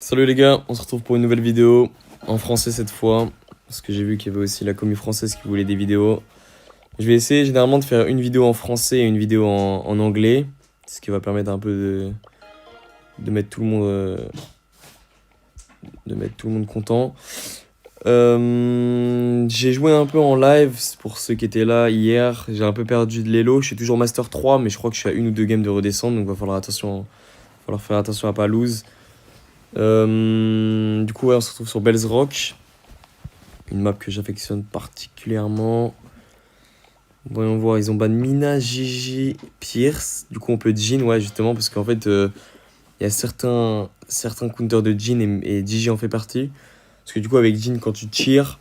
Salut les gars, on se retrouve pour une nouvelle vidéo, en français cette fois, parce que j'ai vu qu'il y avait aussi la commu française qui voulait des vidéos. Je vais essayer généralement de faire une vidéo en français et une vidéo en anglais, ce qui va permettre un peu de mettre tout le monde, content. J'ai joué un peu en live, pour ceux qui étaient là hier, j'ai un peu perdu de l'élo, je suis toujours Master 3, mais je crois que je suis à une ou deux games de redescendre, donc il va falloir faire attention à pas lose. Du coup, ouais, on se retrouve sur Bells Rock. Une map que j'affectionne particulièrement. Voyons voir, ils ont ban Mina, Gigi, Pierce. Du coup, on peut Jhin, ouais, justement, parce qu'en fait, il y a certains counters de Jhin et Gigi en fait partie. Parce que du coup, avec Jhin, quand tu tires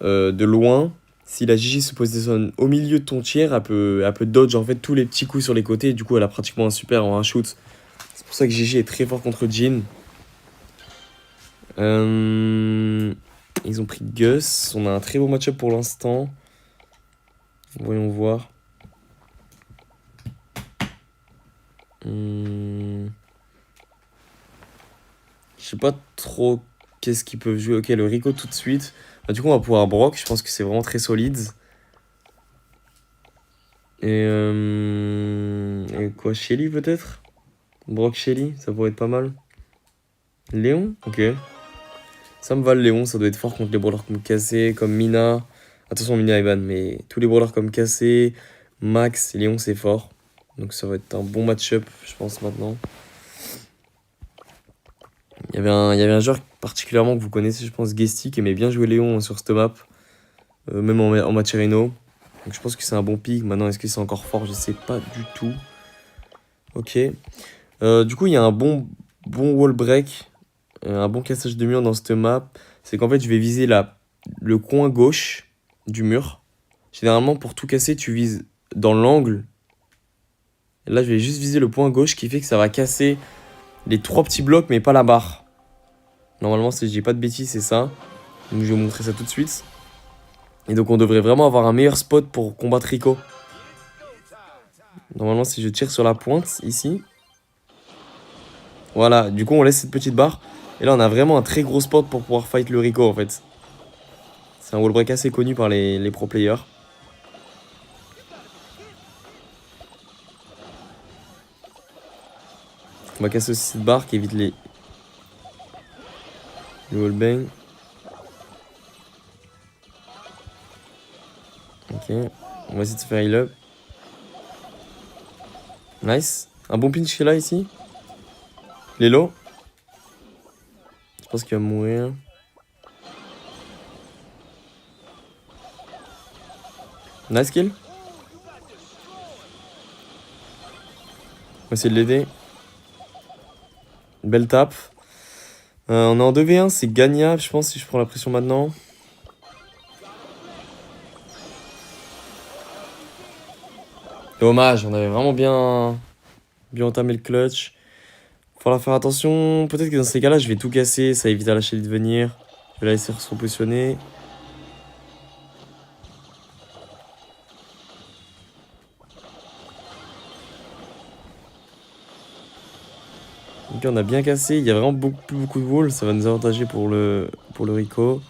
de loin, si la Gigi se positionne au milieu de ton tir, elle peut dodge en fait tous les petits coups sur les côtés. Et du coup, elle a pratiquement un super en un shoot. C'est pour ça que Gigi est très fort contre Jhin. Ils ont pris Gus. On a un très beau match-up pour l'instant. Voyons voir. Je sais pas trop qu'est-ce qu'ils peuvent jouer. Ok, le Rico tout de suite. Bah, du coup, on va pouvoir Brock. Je pense que c'est vraiment très solide. Et quoi, Shelly peut-être? Brock Shelly, ça pourrait être pas mal. Léon? Ok. Ça me va le Léon, ça doit être fort contre les brawlers comme Cassé, comme Mina. Attention, Mina Ivan, mais tous les brawlers comme Cassé, Max, Léon, c'est fort. Donc ça va être un bon match-up, je pense, maintenant. Il y avait un joueur particulièrement que vous connaissez, je pense, Guesty, qui aimait bien jouer Léon sur cette map, même en match Reno. Donc je pense que c'est un bon pick. Maintenant, est-ce que c'est encore fort? Je sais pas du tout. Ok. Du coup, il y a un bon wall break, un bon cassage de mur dans cette map. C'est qu'en fait, je vais viser le coin gauche du mur. Généralement, pour tout casser, tu vises dans l'angle. Et là, je vais juste viser le point gauche qui fait que ça va casser les trois petits blocs, mais pas la barre. Normalement, si je dis pas de bêtises, c'est ça. Donc, je vais vous montrer ça tout de suite. Et donc, on devrait vraiment avoir un meilleur spot pour combattre Rico. Normalement, si je tire sur la pointe, ici. Voilà, du coup, on laisse cette petite barre. Et là, on a vraiment un très gros spot pour pouvoir fight le Rico, en fait. C'est un wall break assez connu par les pro players. On va casser aussi cette barre qui évite le wallbang. Ok. On va essayer de se faire heal up. Nice. Un bon pinch qui est là ici. Lelo. Je pense qu'il va mourir. Nice kill. On va essayer de l'aider. Belle tape. On est en 2v1, c'est gagnable, je pense, si je prends la pression maintenant. Dommage, on avait vraiment bien entamé le clutch. Faudra faire attention. Peut-être que dans ces cas-là, je vais tout casser. Ça évite à la Shelly de venir. Je vais la laisser se repositionner. Ok, on a bien cassé. Il y a vraiment plus beaucoup de wall. Ça va nous avantager pour le Rico.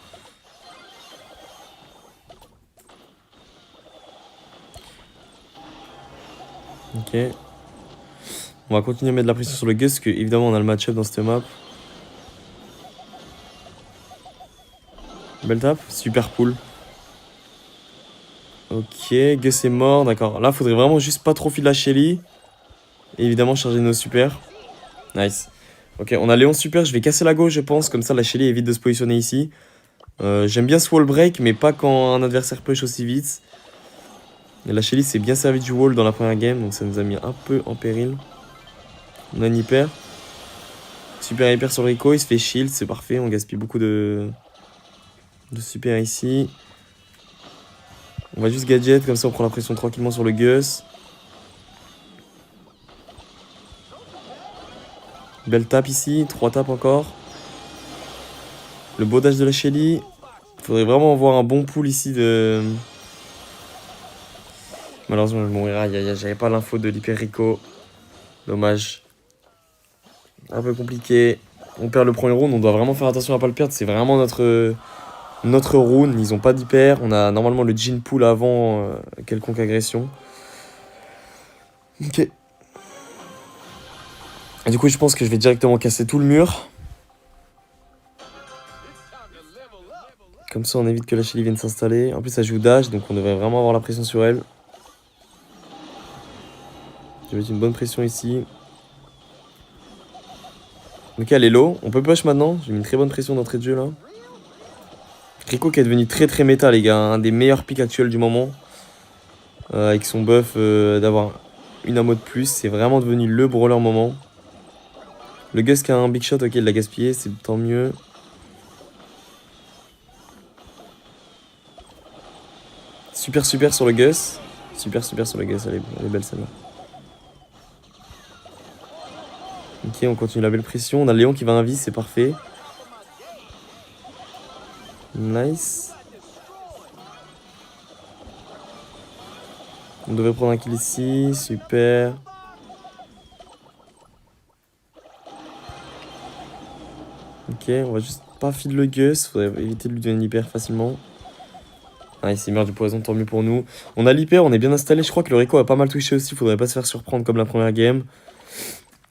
Ok. On va continuer à mettre de la pression sur le Gus, parce que évidemment on a le match-up dans cette map. Belle tape, super cool. Ok, Gus est mort, d'accord. Là, faudrait vraiment juste pas trop filer la Shelly. Et évidemment, charger nos super. Nice. Ok, on a Léon super, je vais casser la gauche, je pense. Comme ça, la Shelly évite de se positionner ici. J'aime bien ce wall break, mais pas quand un adversaire push aussi vite. Et la Shelly s'est bien servi du wall dans la première game, donc ça nous a mis un peu en péril. On a une hyper. Super hyper sur Rico, il se fait shield, c'est parfait. On gaspille beaucoup de super ici. On va juste gadget, comme ça on prend la pression tranquillement sur le Gus. Belle tape ici, 3 tapes encore. Le beau dash de la Shelly. Faudrait vraiment avoir un bon pool ici de... Malheureusement je mourrai, aïe aïe aïe, j'avais pas l'info de l'hyper Rico. Dommage. Un peu compliqué. on perd le premier round, on doit vraiment faire attention à pas le perdre. C'est vraiment notre round. Ils ont pas d'hyper. On a normalement le Jin Pool avant quelconque agression. Ok. Et du coup, je pense que je vais directement casser tout le mur. Comme ça, on évite que la Shelly vienne s'installer. En plus, elle joue dash, donc on devrait vraiment avoir la pression sur elle. Je vais mettre une bonne pression ici. Ok, elle est low. On peut push maintenant. J'ai mis une très bonne pression d'entrée de jeu là. Rico qui est devenu très très méta, les gars. Un des meilleurs picks actuels du moment. Avec son buff d'avoir une ammo de plus. C'est vraiment devenu le brawler moment. Le Gus qui a un big shot, ok, il l'a gaspillé. C'est tant mieux. Super sur le Gus. Super sur le Gus. Elle est belle celle-là. Ok, on continue la belle pression. On a Léon qui va invis, c'est parfait. Nice. On devrait prendre un kill ici. Super. Ok, on va juste pas feed le Gus. Faudrait éviter de lui donner l'hyper facilement. Ah, il s'est meurt du poison, tant mieux pour nous. On a l'hyper, on est bien installé. Je crois que le Rico a pas mal touché aussi. Faudrait pas se faire surprendre comme la première game.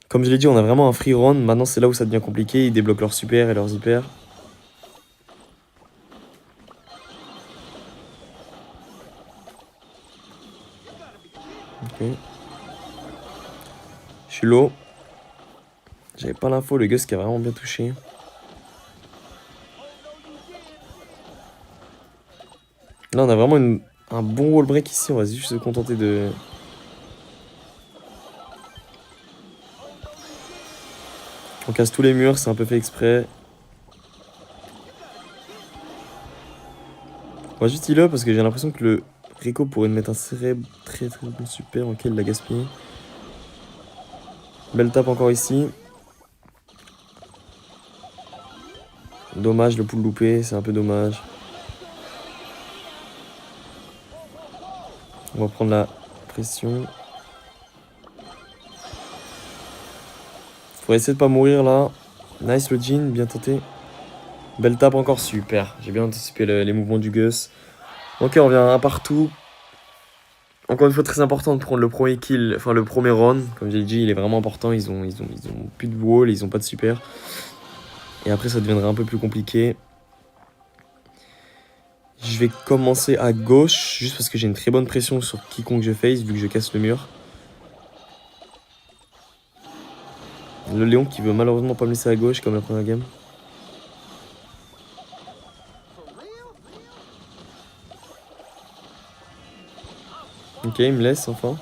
Comme je l'ai dit, on a vraiment un free run. Maintenant, c'est là où ça devient compliqué. Ils débloquent leurs super et leurs hyper. Ok. Je suis low. J'avais pas l'info, le Gus qui a vraiment bien touché. Là, on a vraiment un bon wall break ici. On va juste se contenter de... On casse tous les murs, c'est un peu fait exprès. On va juste heal up parce que j'ai l'impression que le Rico pourrait me mettre un très bon super. Ok, il l'a gaspillé. Belle tape encore ici. Dommage le pool loupé, c'est un peu dommage. On va prendre la pression. Faut essayer de pas mourir là. Nice le Jin, bien tenté. Belle tape encore, super. J'ai bien anticipé les mouvements du Gus. Ok, on revient un partout. Encore une fois, très important de prendre le premier kill, enfin le premier run. Comme j'ai dit, il est vraiment important. Ils ont plus de wall, ils ont pas de super. Et après, ça deviendra un peu plus compliqué. Je vais commencer à gauche, juste parce que j'ai une très bonne pression sur quiconque je face, vu que je casse le mur. Le Léon qui veut malheureusement pas me laisser à gauche, comme la première game. Ok, il me laisse enfin.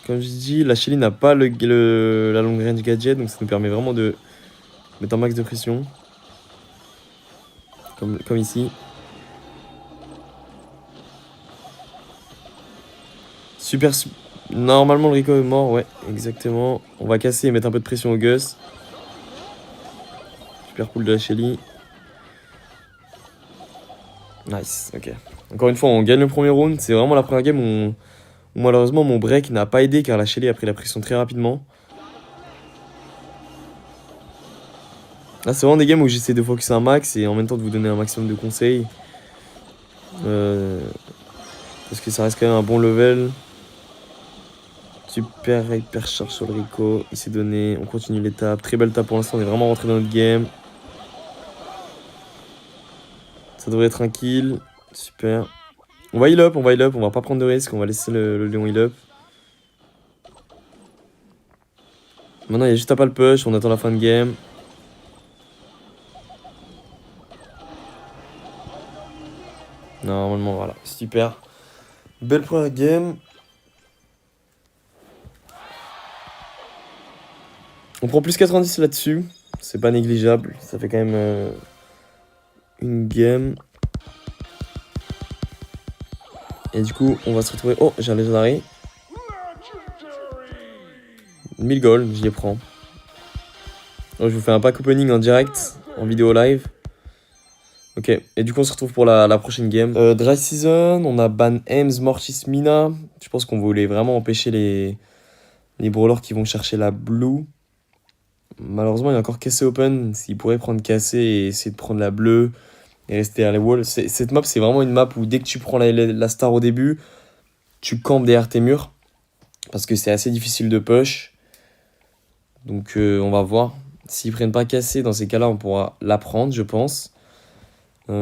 Comme je dis, la Shelly n'a pas la long range gadget, donc ça nous permet vraiment de mettre un max de pression. Comme ici. Super. Normalement, le Rico est mort, ouais, exactement. On va casser et mettre un peu de pression au Gus. Super cool de la Shelly. Nice, ok. Encore une fois, on gagne le premier round. C'est vraiment la première game où malheureusement mon break n'a pas aidé car la Shelly a pris la pression très rapidement. Là, c'est vraiment des games où j'essaie de focus un max et en même temps de vous donner un maximum de conseils. Parce que ça reste quand même un bon level. Super hyper charge sur le Rico. Il s'est donné. On continue l'étape. Très belle tape pour l'instant. On est vraiment rentré dans notre game. Ça devrait être un kill. Super. On va heal up. On va pas prendre de risque. On va laisser le Léon heal up. Maintenant, il y a juste à pas le push. On attend la fin de game. Normalement, voilà. Super. Belle première game. On prend plus 90 là-dessus. C'est pas négligeable. Ça fait quand même une game. Et du coup, on va se retrouver... Oh, j'ai un Legendary. 1000 gold, je les prends. Donc, je vous fais un pack opening en direct, en vidéo live. Ok, et du coup, on se retrouve pour la prochaine game. Dry Season, on a ban Ems, Mortis, Mina. Je pense qu'on voulait vraiment empêcher Les brawlers qui vont chercher la blue. Malheureusement, il y a encore cassé open. S'il pourrait prendre cassé et essayer de prendre la bleue et rester à la wall. Cette map, c'est vraiment une map où dès que tu prends la star au début, tu campes derrière tes murs. Parce que c'est assez difficile de push. Donc on va voir. S'ils prennent pas cassé, dans ces cas-là, on pourra la prendre, je pense. Ils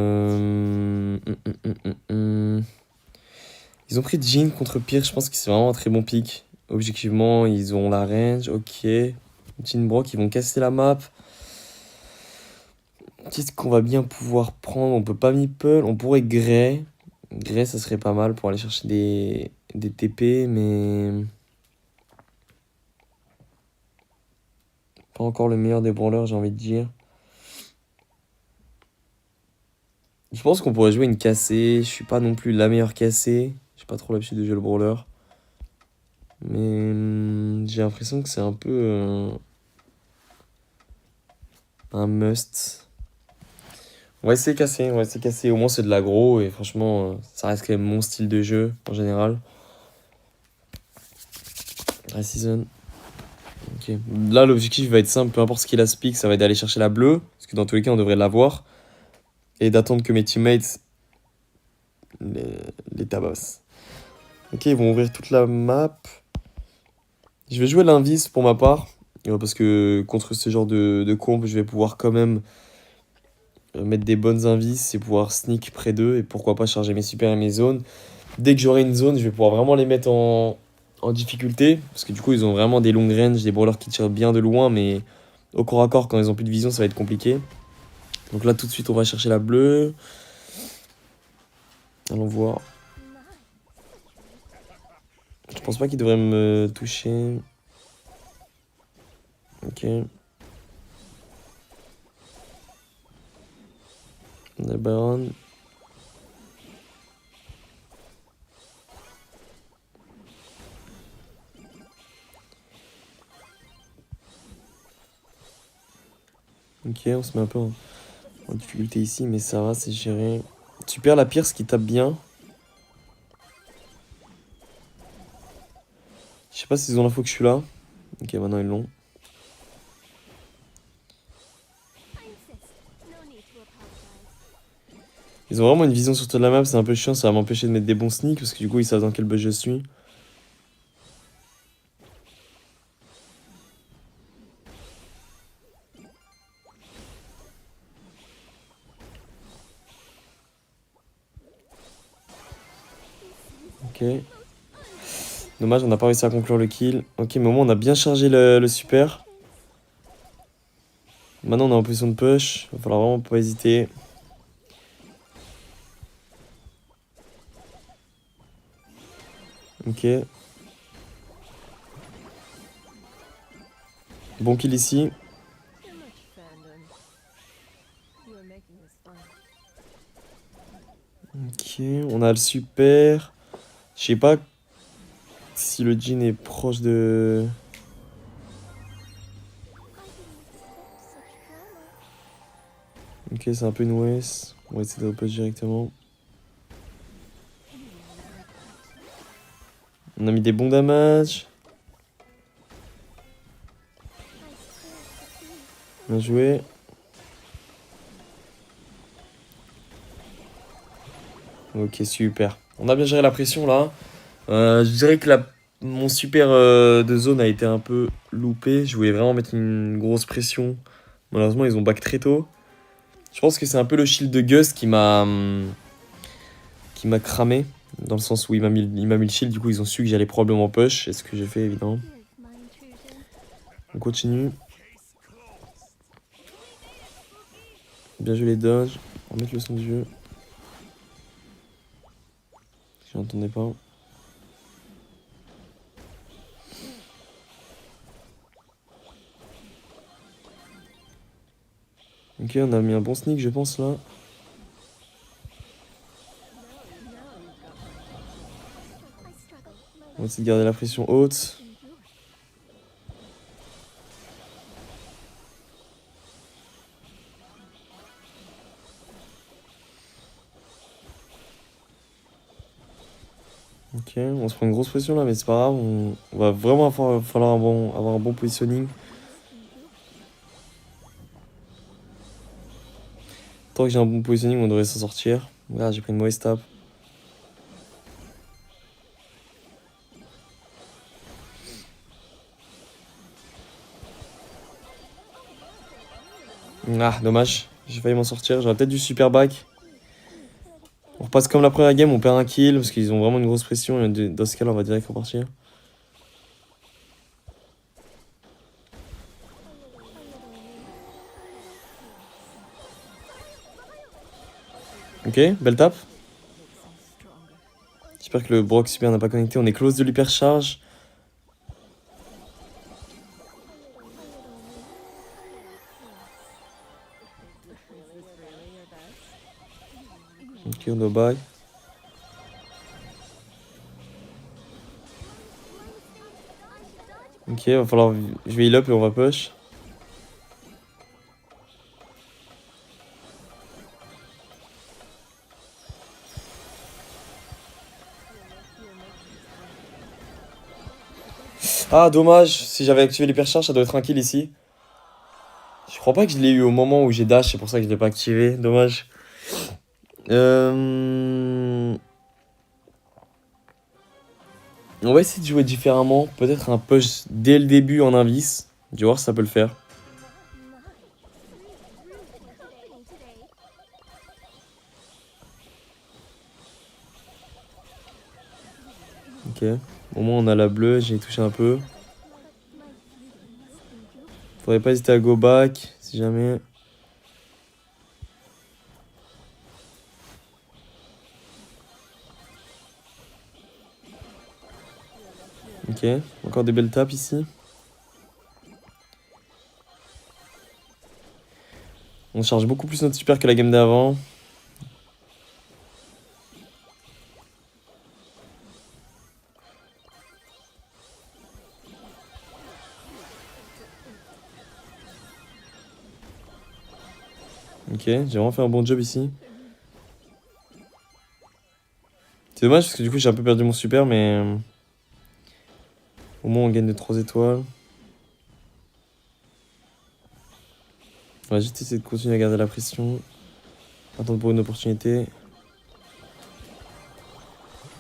ont pris Jhin contre Pierre, je pense que c'est vraiment un très bon pick. Objectivement, ils ont la range, ok. Jhin Brock, ils vont casser la map. Qu'est-ce qu'on va bien pouvoir prendre? On peut pas Meeple, on pourrait Grey. Grey, ça serait pas mal pour aller chercher des TP, mais... Pas encore le meilleur des brawlers, j'ai envie de dire. Je pense qu'on pourrait jouer une cassée. Je suis pas non plus la meilleure cassée. J'ai pas trop l'habitude de jouer le brawler. Mais j'ai l'impression que c'est un peu un must. On va essayer casser, on va essayer casser. Au moins c'est de l'aggro et franchement ça reste quand même mon style de jeu en général. Dry season. Ok. Là l'objectif va être simple, peu importe ce qu'il a speak, ça va être d'aller chercher la bleue. Parce que dans tous les cas on devrait l'avoir. Et d'attendre que mes teammates les tabassent. Ok, ils vont ouvrir toute la map. Je vais jouer l'invis pour ma part. Parce que contre ce genre de comp, je vais pouvoir quand même mettre des bonnes invis et pouvoir sneak près d'eux. Et pourquoi pas charger mes super et mes zones. Dès que j'aurai une zone, je vais pouvoir vraiment les mettre en difficulté. Parce que du coup, ils ont vraiment des longues ranges, des brawlers qui tirent bien de loin. Mais au corps à corps, quand ils ont plus de vision, ça va être compliqué. Donc là, tout de suite, on va chercher la bleue. Allons voir. Je pense pas qu'il devrait me toucher. Ok. On a Baron. Ok, on se met un peu en difficulté ici, mais ça va, c'est géré. Super, la Pierce qui tape bien. Je sais pas s'ils ont l'info que je suis là. Ok, maintenant ils l'ont. Ils ont vraiment une vision sur toute la map, c'est un peu chiant, ça va m'empêcher de mettre des bons sneaks parce que du coup ils savent dans quel bush je suis. Ok. Dommage, on n'a pas réussi à conclure le kill. Ok, mais au moins on a bien chargé le super. Maintenant on est en position de push, il va falloir vraiment pas hésiter. Ok. Bon kill ici. Ok, on a le super. Je sais pas si le Jhin est proche de... Ok, c'est un peu une OS. On va essayer de repose directement. On a mis des bons damages. Bien joué. Ok, super. On a bien géré la pression là. Je dirais que mon super de zone a été un peu loupé. Je voulais vraiment mettre une grosse pression. Malheureusement, ils ont back très tôt. Je pense que c'est un peu le shield de Gus qui m'a cramé. Dans le sens où il m'a mis le shield. Du coup, ils ont su que j'allais probablement push. Et ce que j'ai fait, évidemment. On continue. Bien joué les dodges. On va mettre le son du jeu. Je n'entendais pas. Ok, on a mis un bon sneak, je pense, là. On va essayer de garder la pression haute. Ok, Ok, on se prend une grosse pression là, mais c'est pas grave. On va vraiment falloir avoir un bon positioning. Tant que j'ai un bon positioning, on devrait s'en sortir. Regarde, j'ai pris une mauvaise tape. Ah, dommage. J'ai failli m'en sortir. J'aurais peut-être du super back. On repasse comme la première game, on perd un kill parce qu'ils ont vraiment une grosse pression. Et dans ce cas-là, on va direct repartir. Ok, belle tape. J'espère que le Brock super n'a pas connecté. On est close de l'hypercharge. Ok, on doit buy. Ok, va falloir. Je vais heal up et on va push. Ah, dommage. Si j'avais activé l'hypercharge, ça doit être un kill ici. Je crois pas que je l'ai eu au moment où j'ai dash, c'est pour ça que je l'ai pas activé. Dommage. On va essayer de jouer différemment. Peut-être un push dès le début en invis. Je vais voir si ça peut le faire. Ok. Au moins on a la bleue, j'ai touché un peu. Faudrait pas hésiter à go back, si jamais. Ok. Encore des belles tapes ici. On charge beaucoup plus notre super que la game d'avant. Ok, j'ai vraiment fait un bon job ici. C'est dommage parce que du coup j'ai un peu perdu mon super, mais au moins on gagne de 3 étoiles. On va juste essayer de continuer à garder la pression. Attendre pour une opportunité.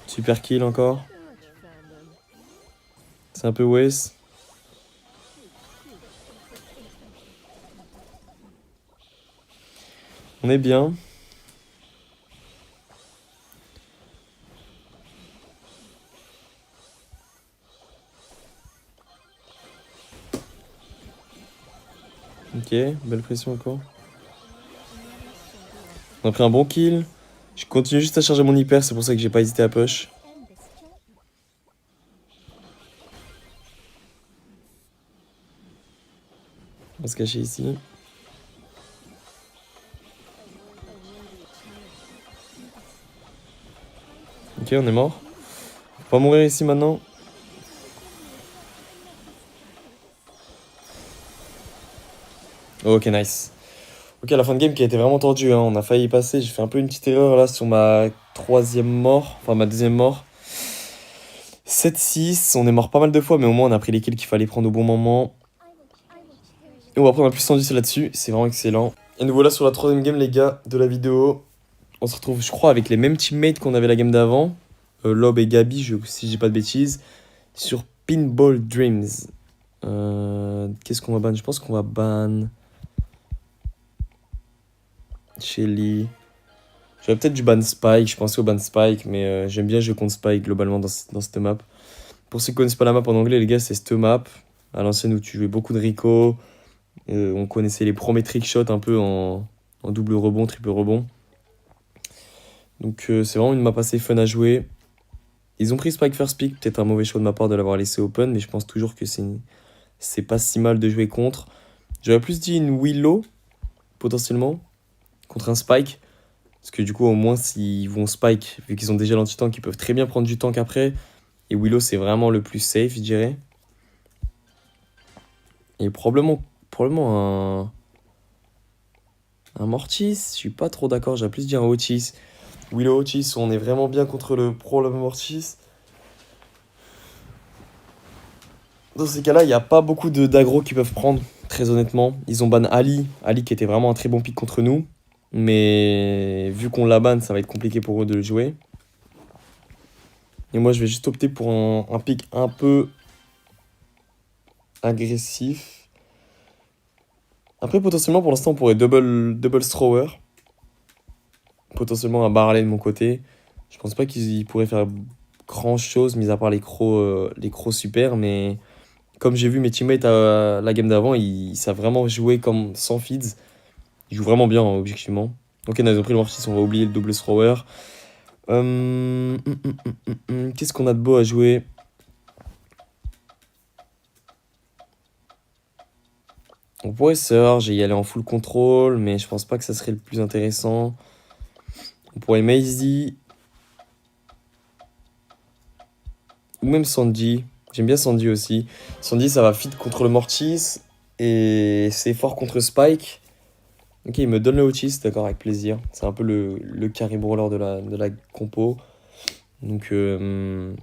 Super kill encore. C'est un peu waste. On est bien. Ok, belle pression encore. On a pris un bon kill. Je continue juste à charger mon hyper, c'est pour ça que j'ai pas hésité à push. On va se cacher ici. Ok, on est mort. Faut pas mourir ici maintenant. Ok, nice. Ok, la fin de game qui a été vraiment tordue, hein. On a failli y passer. J'ai fait un peu une petite erreur là sur ma troisième mort. Enfin, ma deuxième mort. 7-6. On est mort pas mal de fois, mais au moins on a pris les kills qu'il fallait prendre au bon moment. Et on va prendre un plus 110 là-dessus. C'est vraiment excellent. Et nous voilà sur la troisième game, les gars, de la vidéo. On se retrouve, je crois, avec les mêmes teammates qu'on avait la game d'avant. Lob et Gabi, si j'ai pas de bêtises. Sur Pinball Dreams. Qu'est-ce qu'on va ban? Je pense qu'on va ban Shelly. J'aurais peut-être du ban Spike. Je pensais au ban Spike, mais j'aime bien jouer contre Spike globalement dans cette map. Pour ceux qui connaissent pas la map en anglais, les gars, c'est cette map. À l'ancienne où tu jouais beaucoup de Rico. On connaissait les premiers trickshots un peu en double rebond, triple rebond. Donc c'est vraiment une map assez fun à jouer. Ils ont pris Spike First Pick, peut-être un mauvais choix de ma part de l'avoir laissé open, mais je pense toujours que c'est pas si mal de jouer contre. J'aurais plus dit une Willow, potentiellement, contre un Spike. Parce que du coup, au moins, s'ils vont Spike, vu qu'ils ont déjà l'anti-tank, ils peuvent très bien prendre du tank après. Et Willow, c'est vraiment le plus safe, je dirais. Et probablement un Mortis. Je suis pas trop d'accord, j'aurais plus dit un Otis. Willow Otis, on est vraiment bien contre le problème Mortis. Dans ces cas-là, il n'y a pas beaucoup d'aggro qu'ils peuvent prendre, très honnêtement. Ils ont ban Ali. Ali qui était vraiment un très bon pick contre nous. Mais vu qu'on la ban, ça va être compliqué pour eux de le jouer. Et moi, je vais juste opter pour un pick un peu agressif. Après, potentiellement, pour l'instant, on pourrait double thrower. Potentiellement un Barley de mon côté. Je pense pas qu'ils pourraient faire grand chose, mis à part les crocs super. Mais comme j'ai vu mes teammates à la game d'avant, ils savent vraiment jouer comme sans feeds. Ils jouent vraiment bien, hein, objectivement. Ok, ils ont pris le Mortis, on va oublier le double thrower. Qu'est-ce qu'on a de beau à jouer? On pourrait Surge et y aller en full control, mais je pense pas que ça serait le plus intéressant. On pourrait Mazy. Ou même Sandy. J'aime bien Sandy aussi. Sandy, ça va fit contre le Mortis. Et c'est fort contre Spike. Ok, il me donne le Otis, d'accord, avec plaisir. C'est un peu le carry brawler de la compo. Donc, on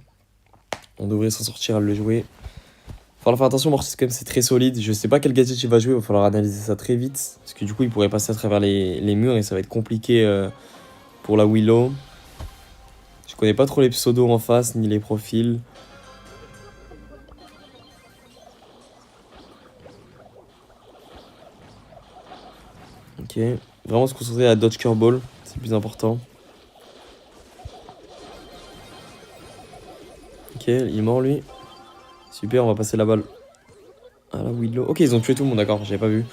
devrait s'en sortir à le jouer. Il va falloir faire attention, Mortis, quand même, c'est très solide. Je sais pas quel gadget il va jouer, il va falloir analyser ça très vite. Parce que du coup, il pourrait passer à travers les murs et ça va être compliqué pour la Willow. Je connais pas trop les pseudos en face, ni les profils. Ok, vraiment se concentrer à dodge curveball, c'est le plus important. Ok, il est mort lui. Super, on va passer la balle à la Willow. Ok, ils ont tué tout le monde, d'accord, j'avais pas vu.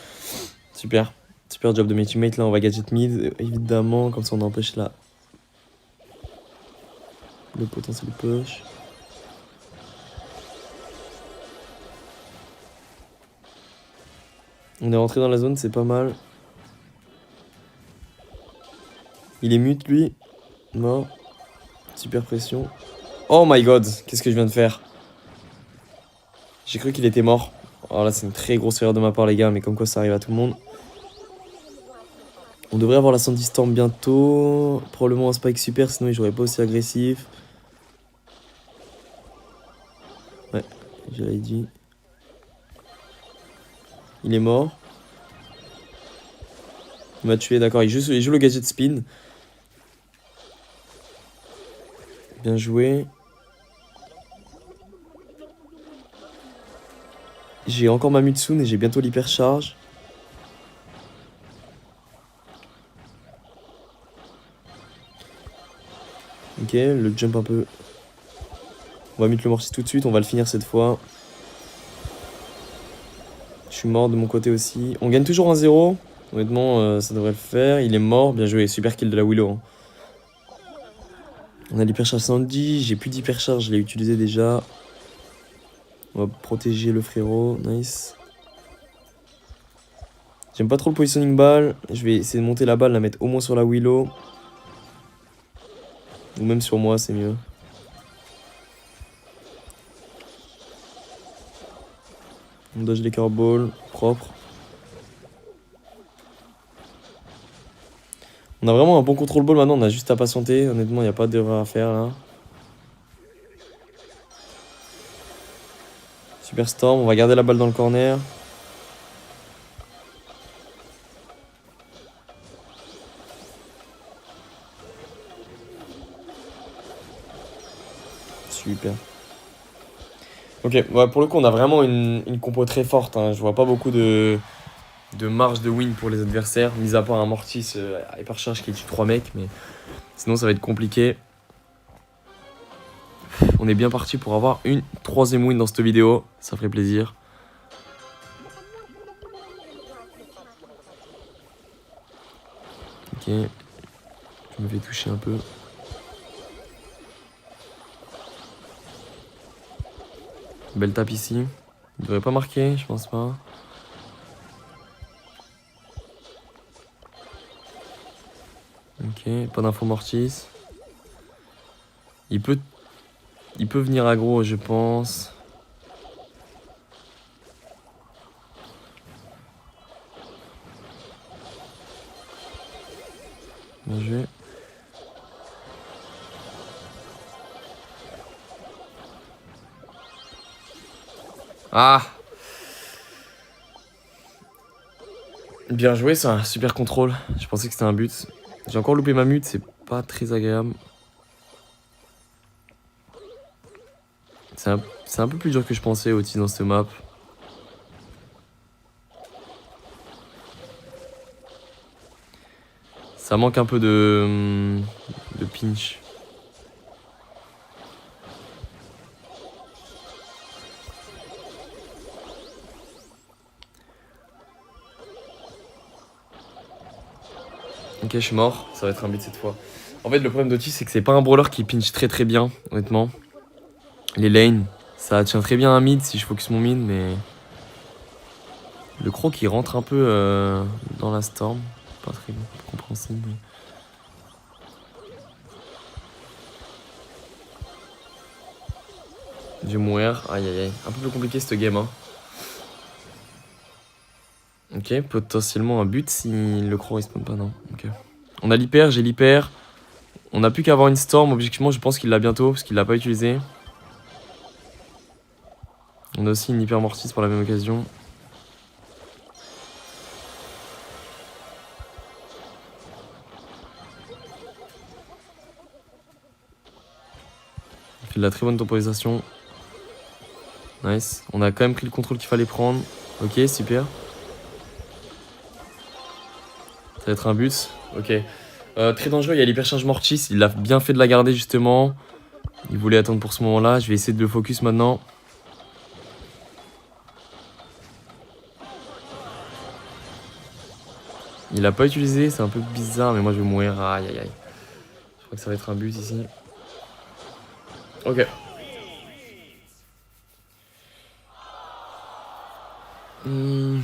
Super, super job de mes teammates. Là, on va gadget mid, évidemment, comme ça on empêche le potentiel push. On est rentré dans la zone, c'est pas mal. Il est mute lui. Mort. Super pression. Oh my god, qu'est-ce que je viens de faire? J'ai cru qu'il était mort. Alors là, c'est une très grosse erreur de ma part, les gars, mais comme quoi ça arrive à tout le monde. On devrait avoir la Sandy Storm bientôt. Probablement un Spike super, sinon il jouerait pas aussi agressif. Ouais, je l'avais dit. Il est mort. Il m'a tué, d'accord. Il joue le gadget spin. Bien joué. J'ai encore ma Mutsun et j'ai bientôt l'hypercharge. Ok, le jump un peu. On va mute le Mortis tout de suite, on va le finir cette fois. Je suis mort de mon côté aussi. On gagne toujours 1-0. Honnêtement, ça devrait le faire. Il est mort, bien joué. Super kill de la Willow. Hein. On a l'hypercharge Sandy. J'ai plus d'hypercharge, je l'ai utilisé déjà. On va protéger le frérot. Nice. J'aime pas trop le positioning balle. Je vais essayer de monter la balle, la mettre au moins sur la Willow. Ou même sur moi, c'est mieux. On dodge les curveballs. Propre. On a vraiment un bon contrôle ball maintenant. On a juste à patienter. Honnêtement, il n'y a pas d'erreur à faire là. Super Storm. On va garder la balle dans le corner. Super. Ok, ouais, pour le coup, on a vraiment une compo très forte. Hein. Je vois pas beaucoup de marge de win pour les adversaires, mis à part un Mortis à hypercharge qui tue 3 mecs, mais sinon ça va être compliqué. On est bien parti pour avoir une 3ème win dans cette vidéo, ça ferait plaisir. Ok, je me fais toucher un peu. Belle tape ici. Il devrait pas marquer, je pense pas. Ok, pas d'info Mortis. Il peut venir aggro, je pense. Bien joué. Ah! Bien joué, ça. Super contrôle. Je pensais que c'était un but. J'ai encore loupé ma mute, c'est pas très agréable. C'est un peu plus dur que je pensais aussi dans cette map. Ça manque un peu de pinch. Ok, je suis mort. Ça va être un but cette fois. En fait, le problème d'Otis, c'est que c'est pas un brawler qui pinch très bien, honnêtement. Les lanes, ça tient très bien à mid si je focus mon mid, mais... Le croc, il rentre un peu dans la storm. Pas très compréhensible. Mais... Je vais mourir. Aïe aïe aïe. Un peu plus compliqué cette game. Hein. Ok, potentiellement un but si le croc respawn pas, non. Ok. On a l'hyper, j'ai l'hyper. On n'a plus qu'à avoir une storm. Objectivement, je pense qu'il l'a bientôt parce qu'il l'a pas utilisé. On a aussi une hyper mortis pour la même occasion. On fait de la très bonne temporisation. Nice. On a quand même pris le contrôle qu'il fallait prendre. Ok, super. Ça va être un but. Ok. Très dangereux, il y a l'hypercharge mortis. Il a bien fait de la garder justement. Il voulait attendre pour ce moment-là. Je vais essayer de le focus maintenant. Il a pas utilisé, c'est un peu bizarre, mais moi je vais mourir. Aïe aïe aïe. Je crois que ça va être un but ici. Ok.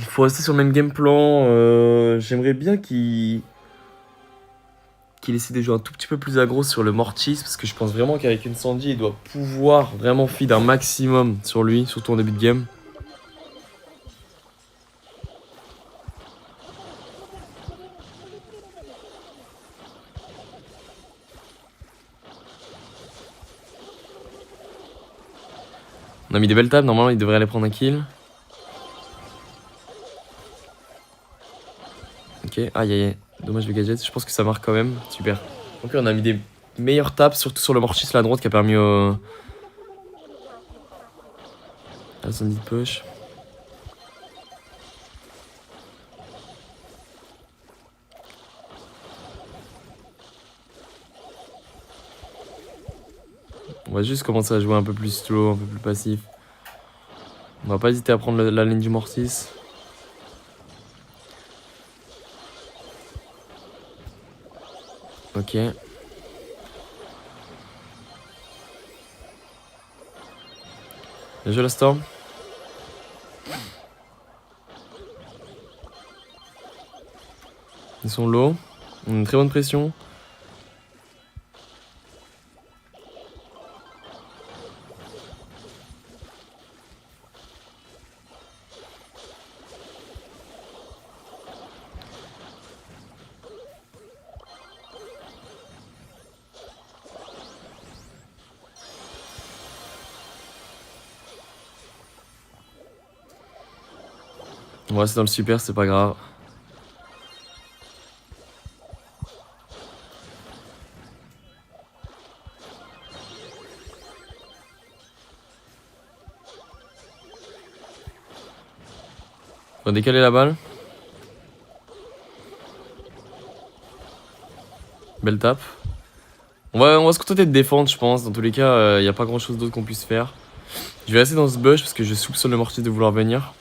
Faut rester sur le même game plan. J'aimerais bien qu'il essaie de jouer un tout petit peu plus aggro sur le Mortis, parce que je pense vraiment qu'avec une Sandy, il doit pouvoir vraiment feed un maximum sur lui, surtout en début de game. On a mis des belles tables, normalement il devrait aller prendre un kill. Ok, aïe aïe aïe. Dommage le gadget, je pense que ça marque quand même. Super. Ok, on a mis des meilleures tapes, surtout sur le Mortis là à droite qui a permis au... à Sandy de push. On va juste commencer à jouer un peu plus slow, un peu plus passif. On va pas hésiter à prendre la ligne du Mortis. Ok. Bien joué la Storm. Ils sont low. On a une très bonne pression. On va rester dans le super, c'est pas grave. On va décaler la balle. Belle tape. On va se contenter de défendre, je pense. Dans tous les cas, y a pas grand chose d'autre qu'on puisse faire. Je vais rester dans ce bush parce que je soupçonne le Mortis de vouloir venir.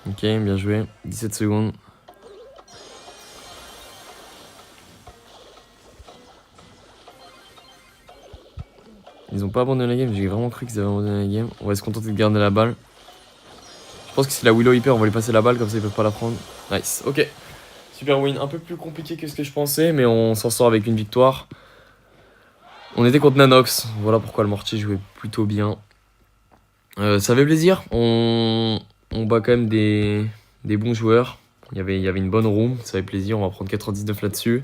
Ok, bien joué. 17 secondes. Ils ont pas abandonné la game, j'ai vraiment cru qu'ils avaient abandonné la game. On va se contenter de garder la balle. Je pense que si la Willow hyper, on va lui passer la balle, comme ça ils peuvent pas la prendre. Nice, ok. Super win, un peu plus compliqué que ce que je pensais, mais on s'en sort avec une victoire. On était contre Nanox, voilà pourquoi le Mortier jouait plutôt bien. Ça fait plaisir, on bat quand même des bons joueurs. Il y avait une bonne room, ça fait plaisir, on va prendre 99 là-dessus.